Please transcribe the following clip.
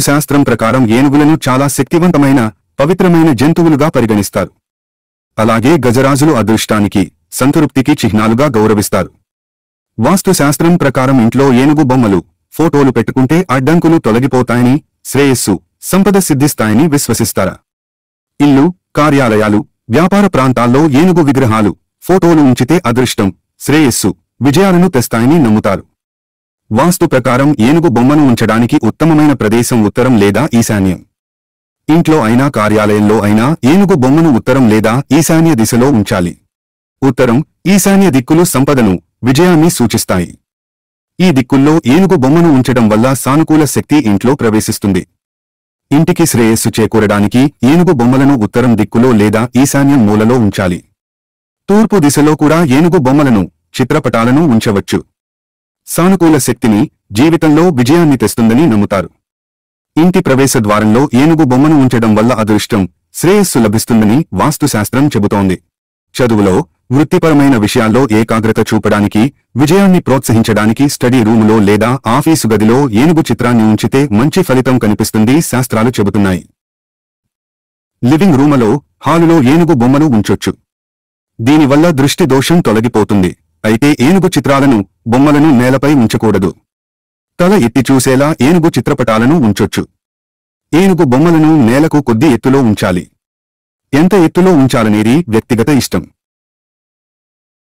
వాస్తుశాస్త్రం ప్రకారం ఏనుగులను చాలా శక్తివంతమైన పవిత్రమైన జంతువులుగా పరిగణిస్తారు. అలాగే గజరాజులు అదృష్టానికి సంతృప్తికి చిహ్నాలుగా గౌరవిస్తారు. వాస్తుశాస్త్రం ప్రకారం ఇంట్లో ఏనుగు బొమ్మలు ఫోటోలు పెట్టుకుంటే అడ్డంకులు తొలగిపోతాయని, శ్రేయస్సు సంపద సిద్ధిస్తాయని విశ్వసిస్తారు. ఇల్లు, కార్యాలయాలు, వ్యాపార ప్రాంతాల్లో ఏనుగు విగ్రహాలు ఫోటోలు ఉంచితే అదృష్టం, శ్రేయస్సు, విజయాలను తెస్తాయని నమ్ముతారు. వాస్తు ప్రకారం ఏనుగు బొమ్మను ఉంచడానికి ఉత్తమమైన ప్రదేశం ఉత్తరం లేదా ఈశాన్యం. ఇంట్లో అయినా కార్యాలయంలో అయినా ఏనుగు బొమ్మను ఉత్తరం లేదా ఈశాన్య దిశలో ఉంచాలి. ఉత్తరం, ఈశాన్య దిక్కులు సంపదను, విజయాన్ని సూచిస్తాయి. ఈ దిక్కుల్లో ఏనుగు బొమ్మను ఉంచడం వల్ల సానుకూల శక్తి ఇంట్లో ప్రవేశిస్తుంది. ఇంటికి శ్రేయస్సు చేకూరడానికి ఏనుగు బొమ్మలను ఉత్తరం దిక్కులో లేదా ఈశాన్యం మూలలో ఉంచాలి. తూర్పు దిశలో కూడా ఏనుగు బొమ్మలను, చిత్రపటాలను ఉంచవచ్చు. సానుకూల శక్తిని, జీవితంలో విజయాన్ని తెస్తుందని నమ్ముతారు. ఇంటి ప్రవేశ ద్వారంలో ఏనుగు బొమ్మను ఉంచడం వల్ల అదృష్టం, శ్రేయస్సు లభిస్తుందని వాస్తుశాస్త్రం చెబుతోంది. చదువులో, వృత్తిపరమైన విషయాల్లో ఏకాగ్రత చూపడానికి, విజయాన్ని ప్రోత్సహించడానికి స్టడీ రూములో లేదా ఆఫీసు గదిలో ఏనుగు చిత్రాన్ని ఉంచితే మంచి ఫలితం కనిపిస్తుంది శాస్త్రాలు చెబుతున్నాయి. లివింగ్ రూములో, హాలులో ఏనుగు బొమ్మను ఉంచొచ్చు. దీనివల్ల దృష్టి దోషం తొలగిపోతుంది. అయితే ఏనుగు చిత్రాలను, బొమ్మలను నేలపై ఉంచకూడదు. తల ఎత్తి చూసేలా ఏనుగు చిత్రపటాలను ఉంచొచ్చు. ఏనుగు బొమ్మలను నేలకు కొద్ది ఎత్తులో ఉంచాలి. ఎంత ఎత్తులో ఉంచాలనేది వ్యక్తిగత ఇష్టం.